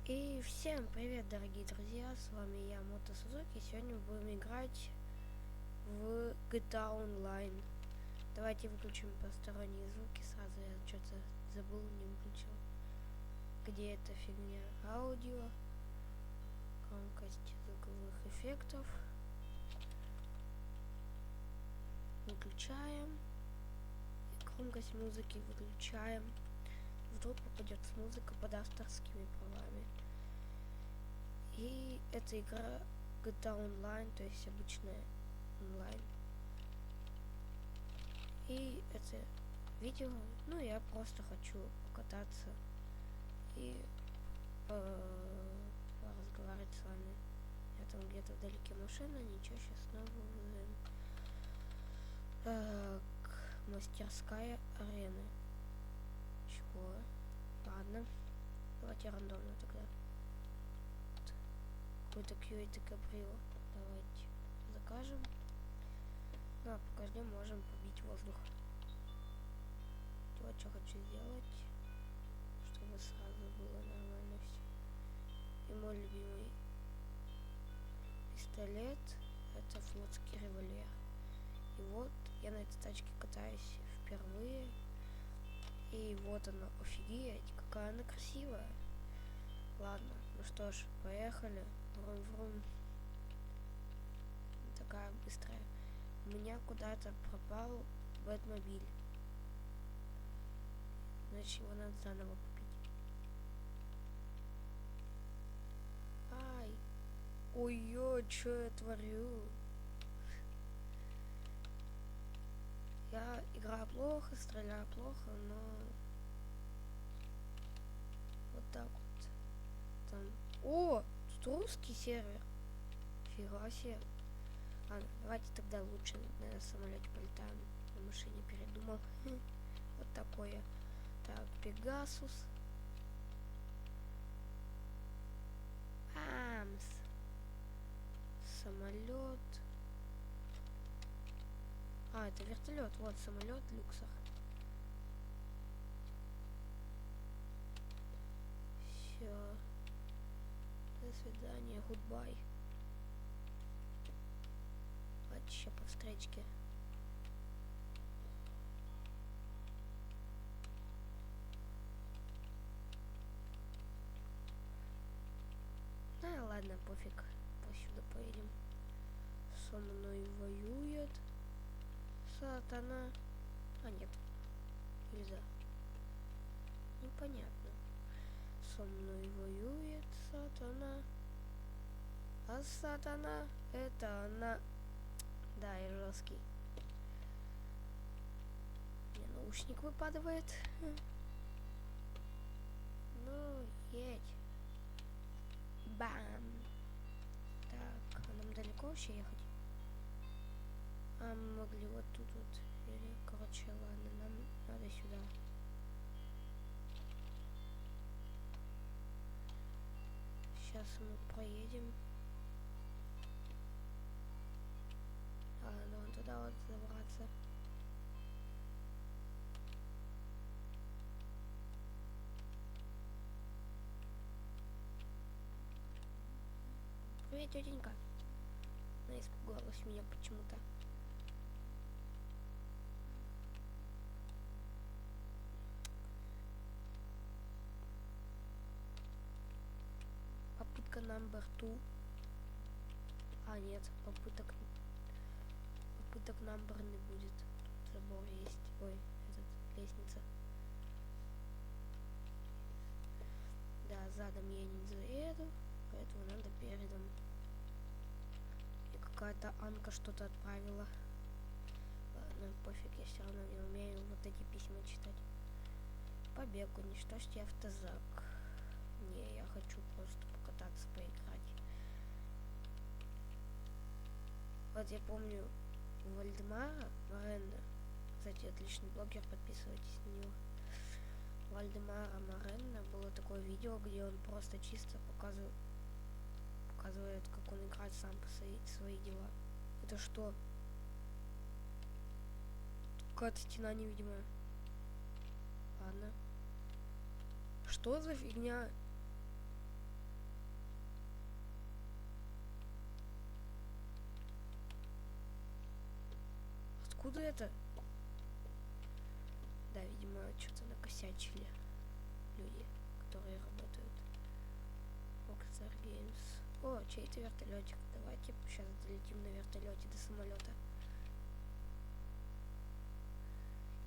И всем привет, дорогие друзья, с вами я, Мото Сузуки. Сегодня мы будем играть в GTA Online. Давайте выключим посторонние звуки сразу, я что-то забыл, не выключил. Где эта фигня? Аудио, громкость звуковых эффектов. Выключаем. И громкость музыки выключаем. Вдруг попадет музыка под авторскими правами. И эта игра GTA Online, то есть обычная онлайн. И это видео, ну я просто хочу покататься и разговаривать с вами. Я там где-то вдалеке машина, ничего, сейчас снова вызовем. Мастерская арены. Чего? Ладно. Давайте рандомно тогда. Какой-то Кьюити Каприо. Давайте закажем. Ну а пока ждем, можем побить воздух. Вот что хочу сделать, чтобы сразу было нормально все. И мой любимый пистолет — это флотский револьвер. И вот я на этой тачке катаюсь впервые. И вот она, офигеть, какая она красивая. Ладно, ну что ж, поехали. Врум-врум. Такая быстрая. У меня куда-то пропал Бэтмобиль. Значит, его надо заново купить. Ай! Ой-ой, что я творю? Я играю плохо, стреляю плохо, но вот так вот. Там. О! Тут русский сервер. Фига себе. Ладно, давайте тогда лучше на самолете полетаем. На машине передумал. Вот такое. Так, Пегасус. Амс. Самолет. А, это вертолет. Вот самолет Люксор. Все. До свидания. Гудбай. Давайте еще по встречке. Ладно, пофиг. Посюда поедем. Со мной воюет сатана. А, нет. Нельзя. Непонятно. Со мной воюет сатана. А сатана — это она. Да, я жесткий. Мне наушник выпадает. Ну, едь. Бам. Так, а нам далеко вообще ехать? А мы могли вот тут вот. Или, короче, ладно, нам надо сюда. Сейчас мы проедем. А, ну вон туда вот забраться. Привет, тетенька. Она испугалась меня почему-то. Попытка номер 2. А, нет, попыток номер не будет. Тут забор есть. Ой, лестница. Да, задом я не заеду, поэтому надо передом. И какая-то Анка что-то отправила. Ладно, пофиг, я все равно не умею вот эти письма читать. Побег, уничтожьте автозак. Не, я хочу просто покататься, поиграть. Вот я помню у Вальдемара Морена, кстати, отличный блогер, подписывайтесь на него. У Вальдемара Морена было такое видео, где он просто чисто показывает, как он играет сам по свои дела. Это что? Какая-то стена невидимая. Ладно. Что за фигня? это? Да, видимо, что-то накосячили люди, которые работают в Rockstar Games. О, чей-то вертолетик. Давайте сейчас долетим на вертолете до самолета.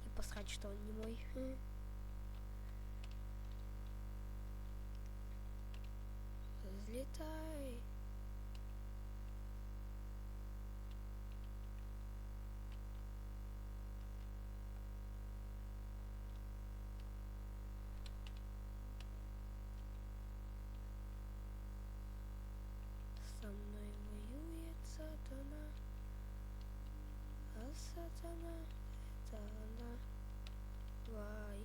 И посрать, что он не мой. Взлетай. Со мной воюет сатана, а сатана это она. Вай.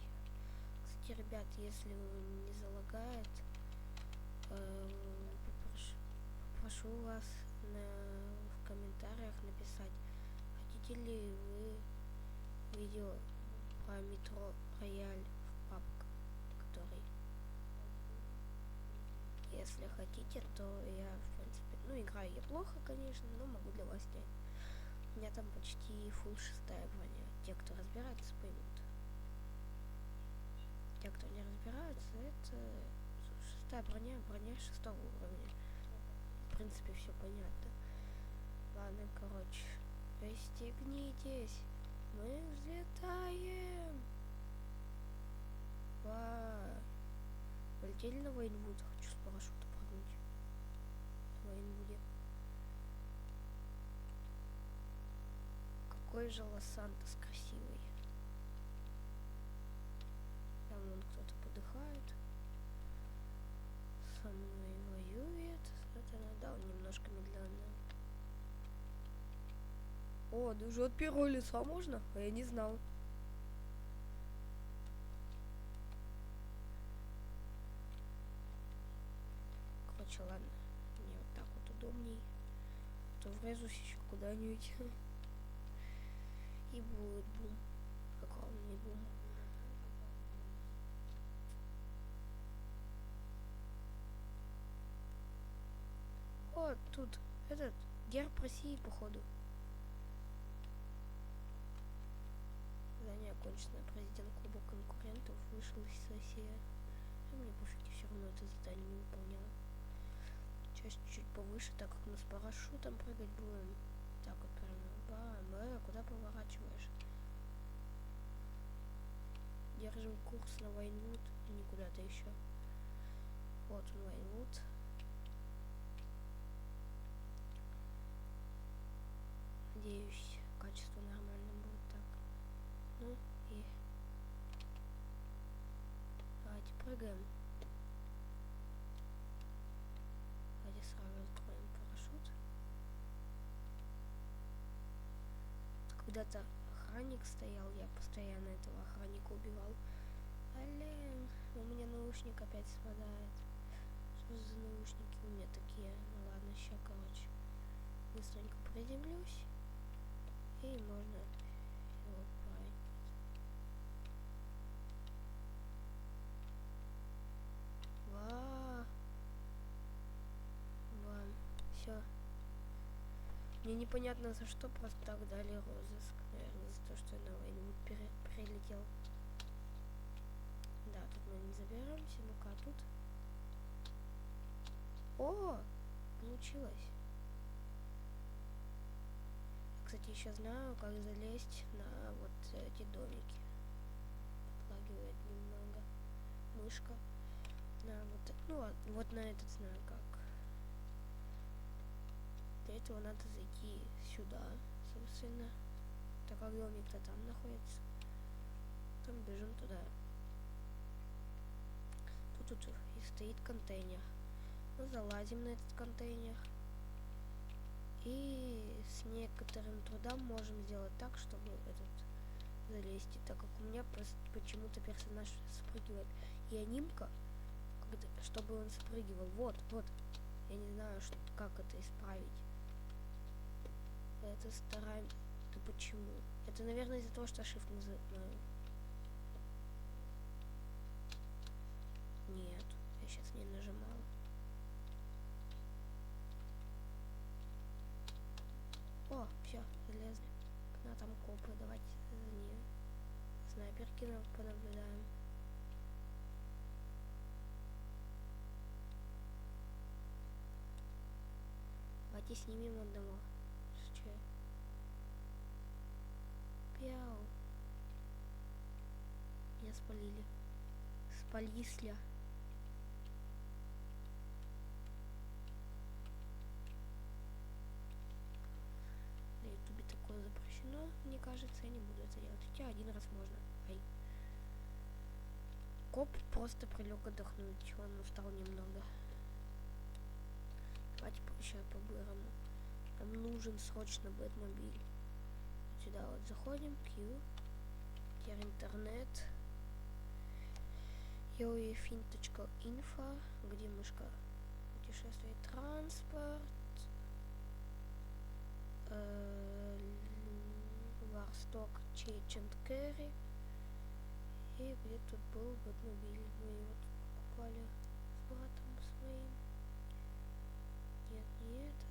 Кстати, ребят, если не залагает, попрошу вас в комментариях написать, хотите ли вы видео про метро Рояль в папк, который. Если хотите, то я, в принципе, играю я плохо, конечно, но могу для вас снять. У меня там почти фулл 6 броня. Те, кто разбирается, поймут. Те, кто не разбираются, это 6 броня, броня 6 уровня. В принципе, все понятно. Ладно, короче, пристегнитесь. Мы взлетаем. Вау. Полетели на Вайнвуд. Хочу с парашюта прыгнуть. На Вайнвуде. Какой же Лос-Сантос красивый. Там вон кто-то подыхает. Со мной воюет. Это надо, он немножко медленно. О, даже от первого лица можно? А я не знал. Короче, ладно. Мне вот так вот удобней. То врезусь еще куда-нибудь. И будет бум. Огромный бум. О, тут этот герб России, походу. Задание окончено. Президент клуба конкурентов вышел из сессии. Мне пофиг, я все равно это задание не выполняла. Сейчас чуть-чуть повыше, так как мы с парашютом прыгать будем. Так вот прямо. Бам, куда поворачиваешь? Держим курс на Вайнвуд, и не куда-то еще. Вот он, Вайнвуд. Надеюсь, качество нормально будет так. Ну и давайте прыгаем. Давайте сразу откроем парашют. Когда-то охранник стоял, я постоянно этого охранника убивал. Блин, у меня наушник опять спадает. Что за наушники у меня такие? Ну ладно, сейчас, короче, быстренько приземлюсь. И можно его править. Все. Мне непонятно за что, просто так дали розыск. Наверное, за то, что я на войну прилетел. Да, тут мы не заберемся. Ну-ка, тут. О! Получилось. Кстати, еще знаю, как залезть на вот эти домики. Подлагивает немного мышка. На вот, ну, вот на этот знаю как. Для этого надо зайти сюда, собственно. Так как домик-то там находится. Потом бежим туда. Тут и стоит контейнер. Мы залазим на этот контейнер. И с некоторым трудом можем сделать так, чтобы залезть. Так как у меня почему-то персонаж спрыгивает. И анимка, чтобы он спрыгивал. Вот. Я не знаю, как это исправить. Это стараем. Да почему? Это, наверное, из-за того, что Shift называю. Нет, я сейчас не нажимала. О, все, залезли. там копы. Давайте за ним. Снайперки понаблюдаем. Давайте снимем одного. Че? Пяу. Меня спалили. Спалисля. На ютубе такое запрещено, мне кажется, я не буду это делать. Хотя один раз можно. Ай. Коп просто прилег отдохнуть, он устал немного. Давайте сейчас по-бырому. Нам нужен срочно Бэтмобиль. Сюда вот заходим, Q. Теперь интернет. yoefin.info. Где мышка? Путешествие, транспорт. Варсток, Change and Carry. И где тут был Бэтмобиль? Мы его тут покупали с братом своим. Нет, не этот.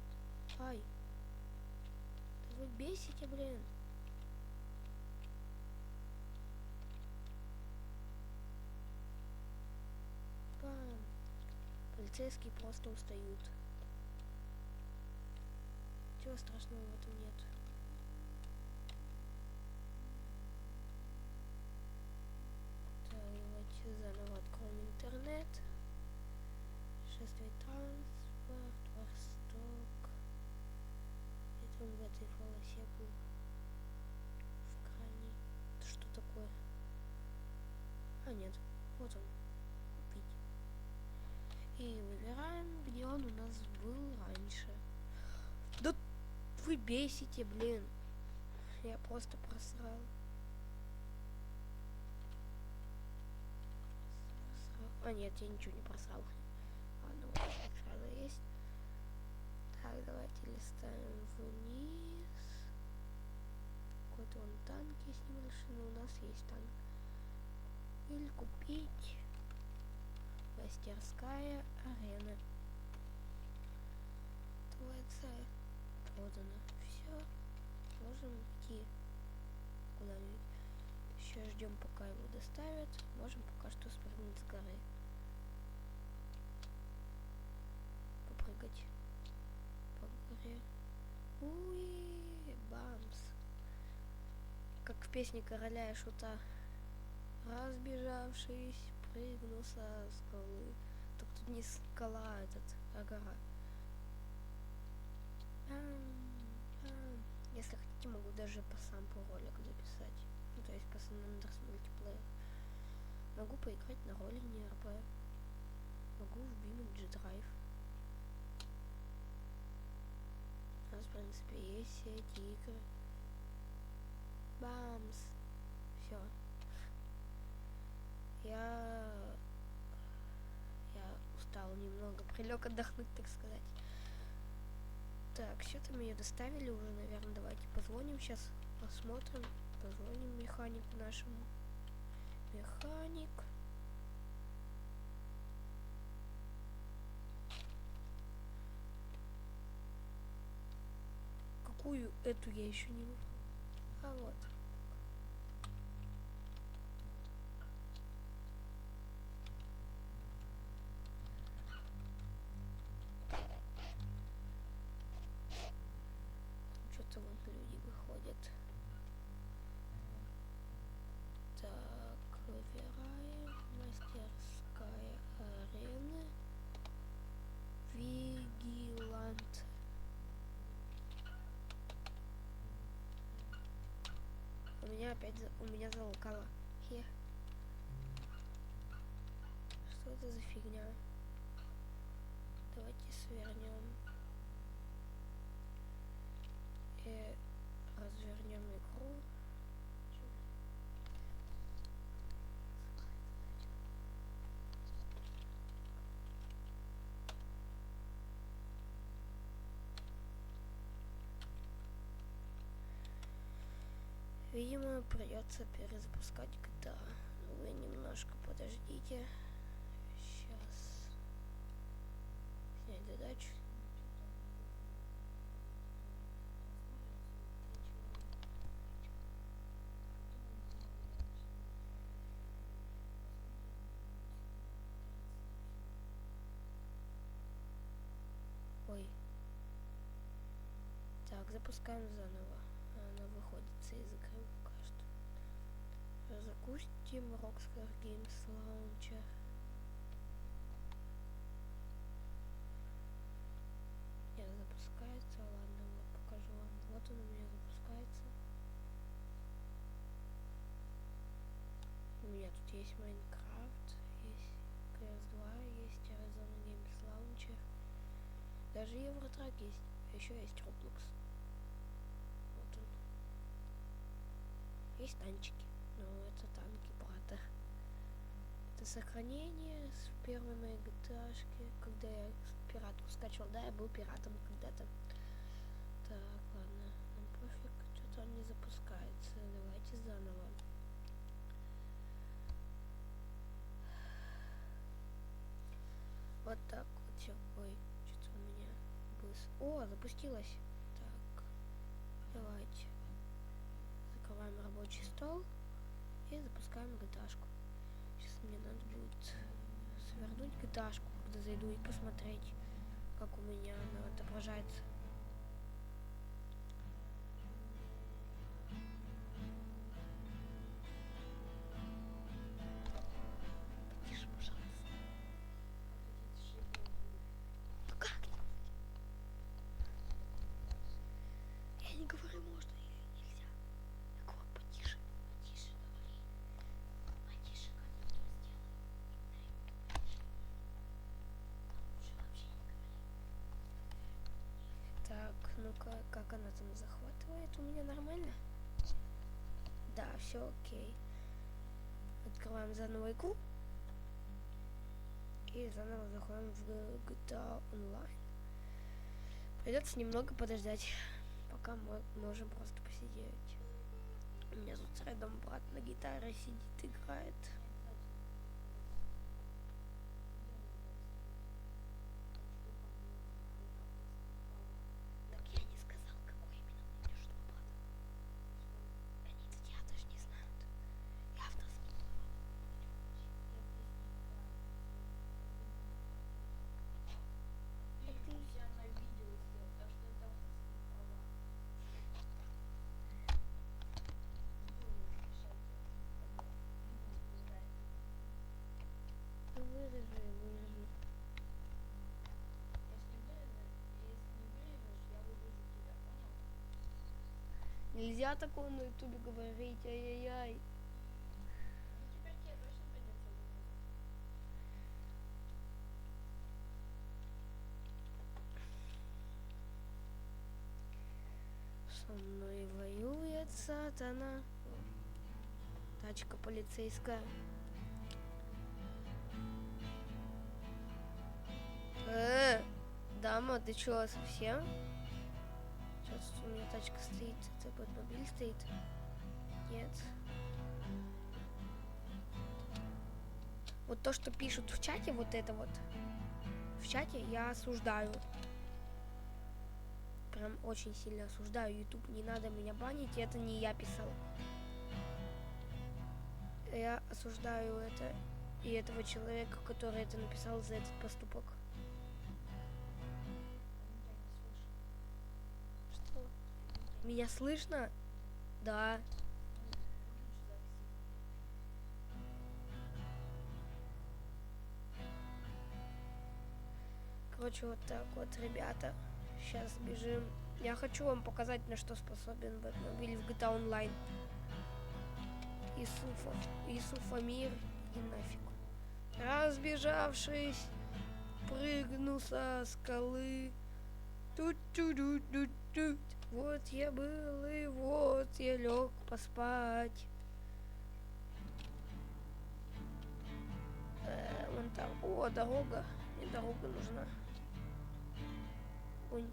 Ай! Да вы бесите, блин! Бам! Полицейские просто устают. Ничего страшного в этом нет. Так, давайте заново откроем интернет. Шествие, транспорт, Восток. Это он в этой полосе был. В крайней. Это что такое? А, нет. Вот он. Купить. И выбираем, где он у нас был раньше. Да вы бесите, блин. Я просто просрал. А нет, я ничего не просрал. Ладно, вот сразу есть. Так, давайте листаем вниз. Какой-то вон танк есть небольшой, но у нас есть танк. Или купить. Мастерская арена. Давайте продано. Все. Можем идти куда-нибудь. Еще ждем, пока его доставят. Можем пока что спрыгнуть с горы. Попрыгать по горе. Уи, бамс. Как в песне Короля и Шута. Разбежавшись, прыгнул со скалы. Только тут не скала, а гора. Если хотите, могу даже по сампу ролик записать. Ну, то есть по San Andreas мультиплеер. Могу поиграть на роли не РП. Могу в BeamNG Drive. У нас, в принципе, есть все эти игры. Бамс. Все. Я устал немного. Прилег отдохнуть, так сказать. Так, что-то меня доставили уже, наверное. Давайте позвоним сейчас, посмотрим. Позвоним механику нашему. Механик. Какую эту я еще не выбрал. А вот. Что-то вот люди выходят. Так, выбираем. Мастерская арена. Вигилант. У меня залокало. Что это за фигня? Давайте свернем. И развернем игру. Видимо, придется перезапускать GTA. Вы немножко подождите. Сейчас снять задачу. запускаем заново. Она выходит из игры пока что. Запустим Rockstar Games Launcher. Нет, запускается. Ладно, вот покажу вам. Вот он у меня запускается. У меня тут есть Майнкрафт, есть CS2, есть Arizona Games Launcher. Даже Евротрак есть. А еще есть Roblox. Вот он. Есть танчики. Но это танки брата. Это сохранение с первой моей GTA-шки, когда я пиратку скачивал. Да, я был пиратом когда-то. Так, ладно. Нам пофиг, что-то он не запускается. Давайте заново. Вот так вот все. Ой, что-то у меня быстро. О, запустилось. Так, давайте. Закрываем рабочий стол и запускаем GTA-шку. Сейчас мне надо будет свернуть GTA-шку, когда зайду, и посмотреть, как у меня она отображается. Потише, пожалуйста. Ну как? Я не говорю, можно или нельзя. Я говорю, потише. Потише говори. Потише, как никто сделает. Лучше вообще не говори. Так, ну-ка, как она там захватывает? У меня нормально? Да, все окей. Открываем заново игру. И заново заходим в GTA Online. Придется немного подождать, пока мы можем просто посидеть. У меня тут рядом брат на гитаре сидит, играет. Так я не сказал, какой именно нынешнего брата. Они тебя даже не знают. Явно скинула. Ты себя на видео сделал, так что это авторские права. Видео не разрешайте. Видео вырезает. Ну вырежи. Если не вырежешь, я вырежу тебя, понял? Нельзя такое на ютубе говорить, ай-яй-яй. Ну теперь тебе точно придется вырезать. Со мной воюет сатана. Тачка полицейская. Дама, ты чё, совсем? Сейчас у меня тачка стоит. Это Бэтмобиль стоит? Нет. Вот то, что пишут в чате, вот это вот. В чате я осуждаю. Прям очень сильно осуждаю. YouTube, не надо меня банить, это не я писал. Я осуждаю это и этого человека, который это написал, за этот поступок. Что? Меня слышно? Да. Короче, вот так вот, ребята. Сейчас бежим. Я хочу вам показать, на что способен Бэтмобиль в GTA Online. Исуфамир, иди нафиг. Разбежавшись, прыгну со скалы. Тут. Вот я был, и вот я лег поспать. Вон там. О, дорога. Мне дорога нужна. Ой.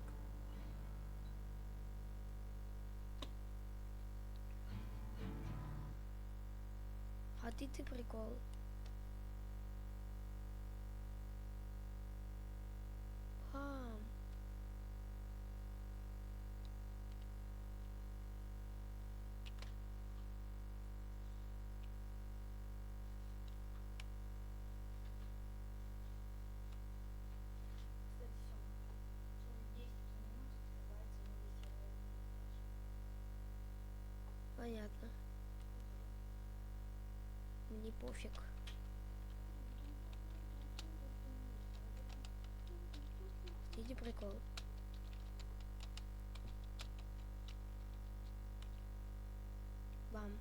А ты прикол. Кстати, Сёма, через 10 минут открывается новый сервер. и пофиг. Иди прикол. Бам.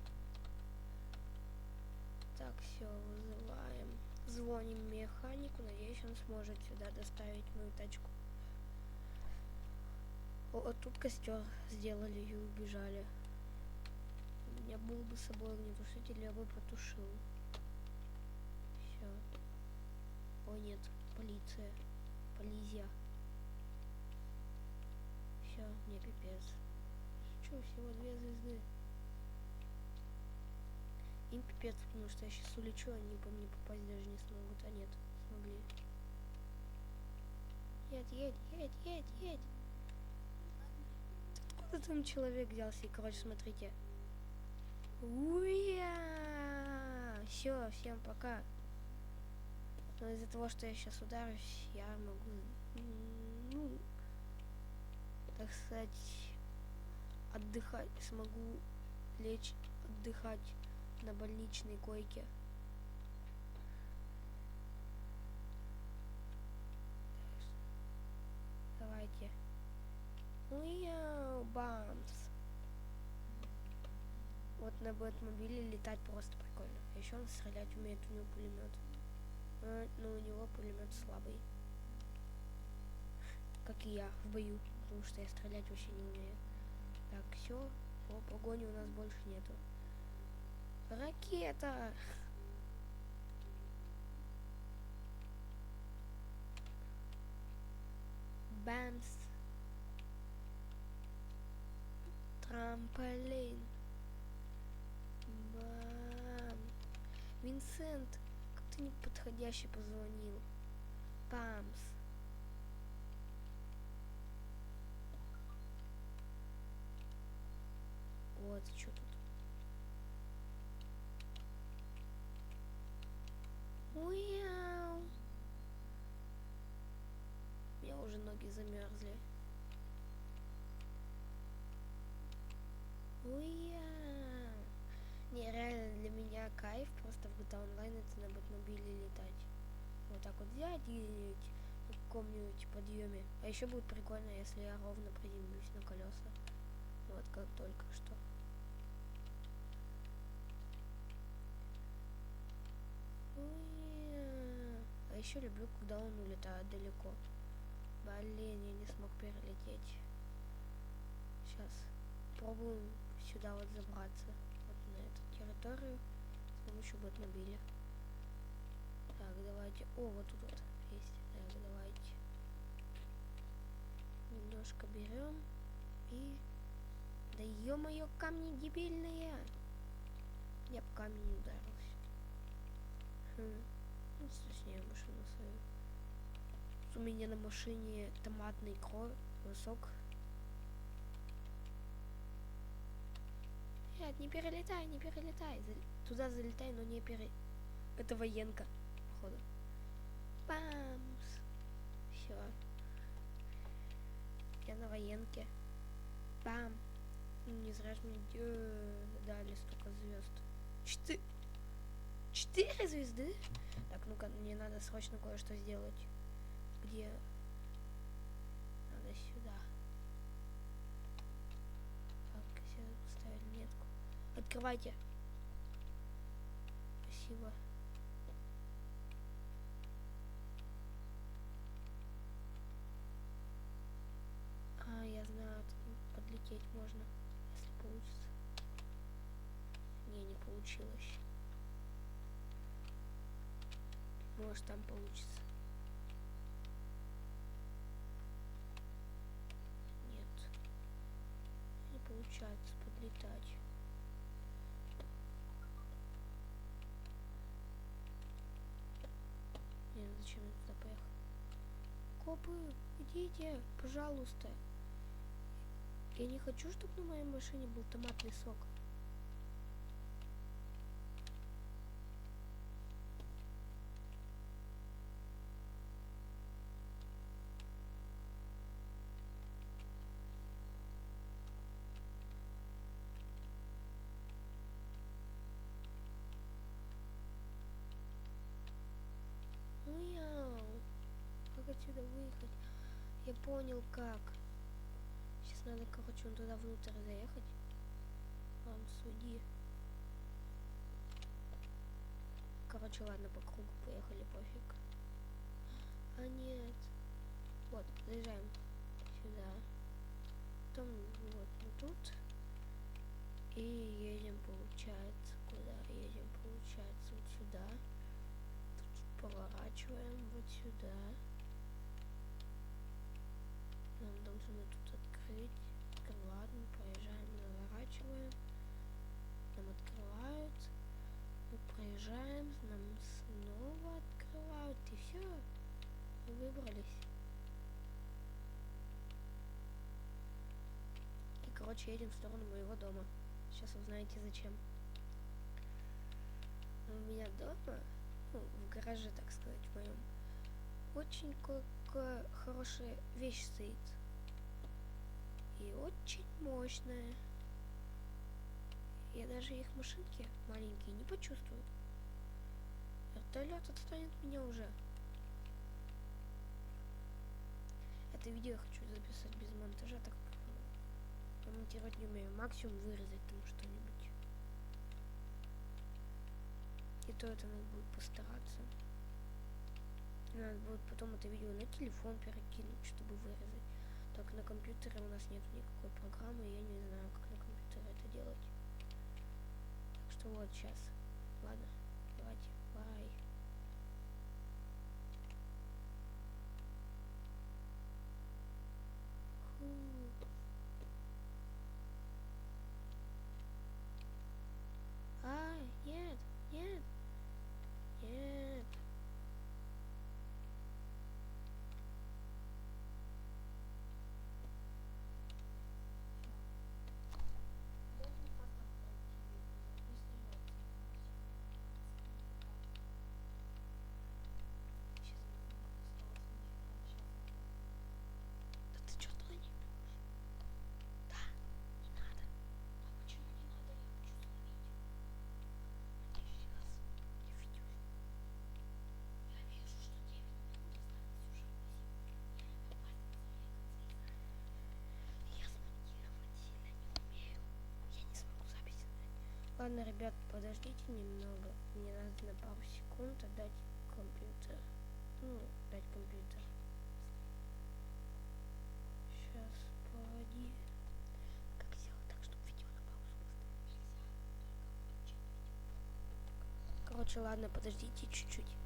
Так, все, вызываем. Звоним механику. Надеюсь, он сможет сюда доставить мою тачку. О, тут костер сделали и убежали. У меня был бы с собой огнетушитель, я бы потушил. Все. О нет, полиция. Полизия. Все, мне пипец. Че, всего 2 звезды. Им пипец, потому что я сейчас улечу, они по мне попасть даже не смогут. А нет, смогли. Едь. Откуда там человек взялся? И, короче, смотрите. Уя! Все, всем пока. Но из-за того, что я сейчас ударюсь, я могу, ну, так сказать, отдыхать, смогу лечь, отдыхать на больничной койке. Давайте. Уяу, бамс. Вот на Бэтмобиле летать просто прикольно. А еще он стрелять умеет, у него пулемет. Но у него пулемет слабый. Как и я в бою, потому что я стрелять вообще не умею. Так, все. О, погони у нас больше нету. Ракета! Бамс. Трамполин. Бам. Винсент, как ты неподходяще позвонил. Бамс. Вот, что тут? Уяу. У меня уже ноги замерзли. Уя! Не, реально для меня кайф просто в GTA Online это на Бэтмобиле летать. Вот так вот взять и на каком-нибудь подъеме. А еще будет прикольно, если я ровно приземлюсь на колеса. Вот как только что. Уя! А еще люблю, когда он улетает далеко. Блин, я не смог перелететь. Сейчас пробуем сюда вот забраться. Вот на эту территорию с помощью Бэтмобиля. Так, давайте. О, вот тут вот есть. Так, давайте. Немножко берем и... Да ё-моё, камни дебильные! Я по камню не ударился. Ну, точнее, машину свою. У меня на машине томатный сок. Нет, не перелетай. Туда залетай, но не Это военка, походу. Бамс. Все. Я на военке. Бам. Не зря же мне дали столько звезд. 4 звезды? Так, ну-ка, мне надо срочно кое-что сделать. Где? Надо сюда. Так, сюда поставили метку. Открывайте. Спасибо. А, я знаю, тут подлететь можно, если получится. Не получилось. Может, там получится. Нет. Не получается подлетать. Нет, зачем я туда поехал? Копы, идите, пожалуйста. Я не хочу, чтобы на моей машине был томатный сок. понял как. Сейчас надо, короче, вон туда внутрь заехать. Ладно, суди. Короче, ладно, по кругу поехали, пофиг. А нет. Вот, заезжаем сюда. Потом вот мы тут. И едем, получается, куда? Едем, получается, вот сюда. Тут поворачиваем вот сюда. Нам должны тут открыть. Ладно, проезжаем, заворачиваем. Нам открывают. Мы проезжаем, нам снова открывают. И все. Мы выбрались. И, короче, едем в сторону моего дома. Сейчас узнаете зачем. У меня дома, ну, в гараже, так сказать, в моем, очень хорошая вещь стоит. И очень мощная. Я даже их машинки маленькие не почувствую. Вертолет отстанет меня уже. Это видео я хочу записать без монтажа, так монтировать не умею. Максимум вырезать там что-нибудь. И то это надо будет постараться. Надо будет потом это видео на телефон перекинуть, чтобы вырезать. Так, на компьютере у нас нет никакой программы, и я не знаю, как на компьютере это делать. Так что вот сейчас. Ладно, давайте, бай. Нет, нет, нет. Должен просто пройти, не остается Да ты что туда не будешь? Да, не надо. А почему не надо? Я хочу словить. Сейчас. Я видео. Я вижу, что 9 минут осталось уже 8. Я опасно заехать. Я смонтировать сильно не умею. Я не смогу запись отдать. Ладно, ребят, подождите немного. Мне надо на пару секунд отдать компьютер. Ну, дать компьютер. Сейчас, погоди. Как сделать так, чтобы видео на паузу поставить? Короче, ладно, подождите чуть-чуть.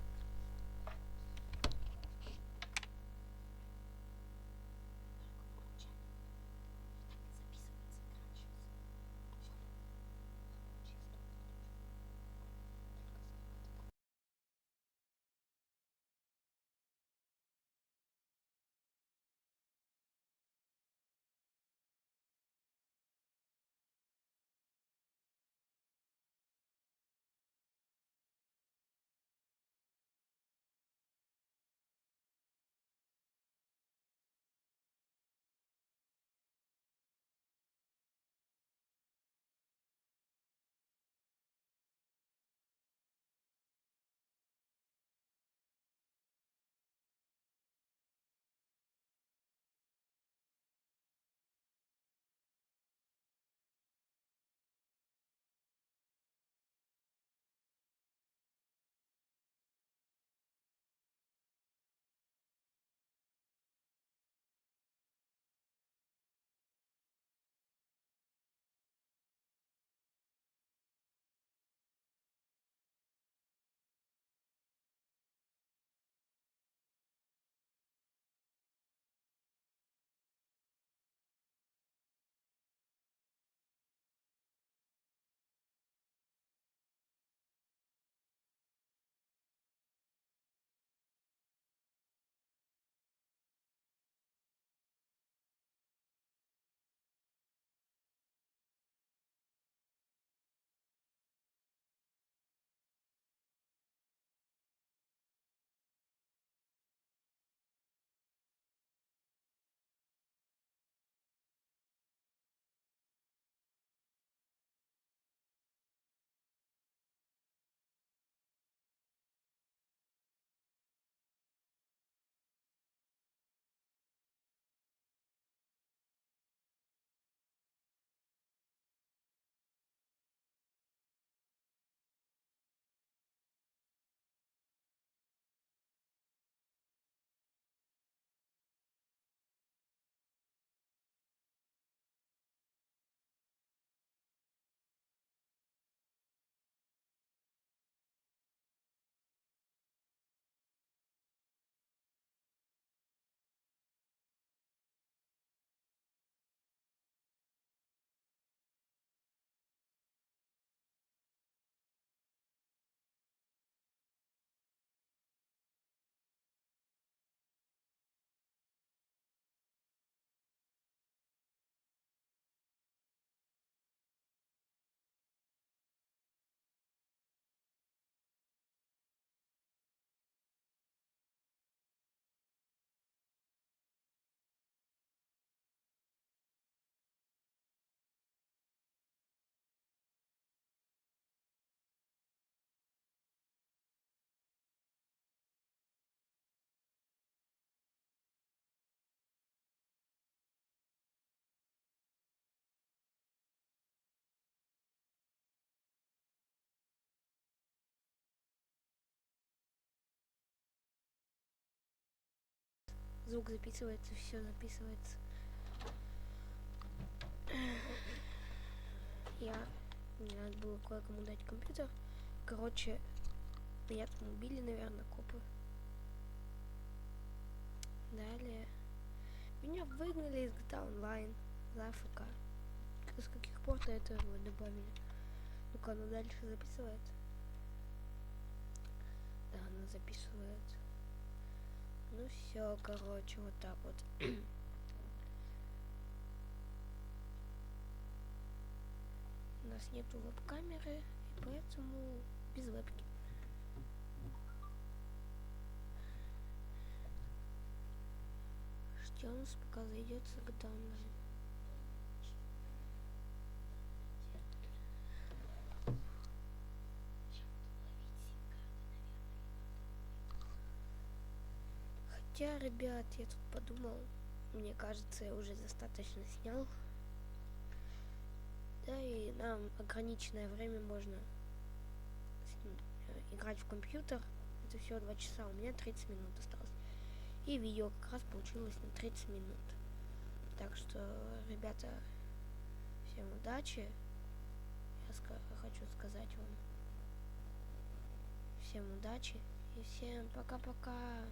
Звук записывается, все записывается. Мне надо было кое-кому дать компьютер. Короче, меня там убили, наверное, копы. Далее. Меня выгнали из GTA Online за АФК. С каких пор-то это вот добавили? Ну-ка, она дальше записывает. Да, она записывает. Ну все, короче, вот так вот. У нас нету веб-камеры, и поэтому без вебки. Что у нас пока зайдет с GTA Online? Хотя, ребят, я тут подумал, мне кажется, я уже достаточно снял. Да, и нам ограниченное время можно играть в компьютер. Это всего 2 часа, у меня 30 минут осталось. И видео как раз получилось на 30 минут. Так что, ребята, всем удачи. Я хочу сказать вам всем удачи и всем пока-пока.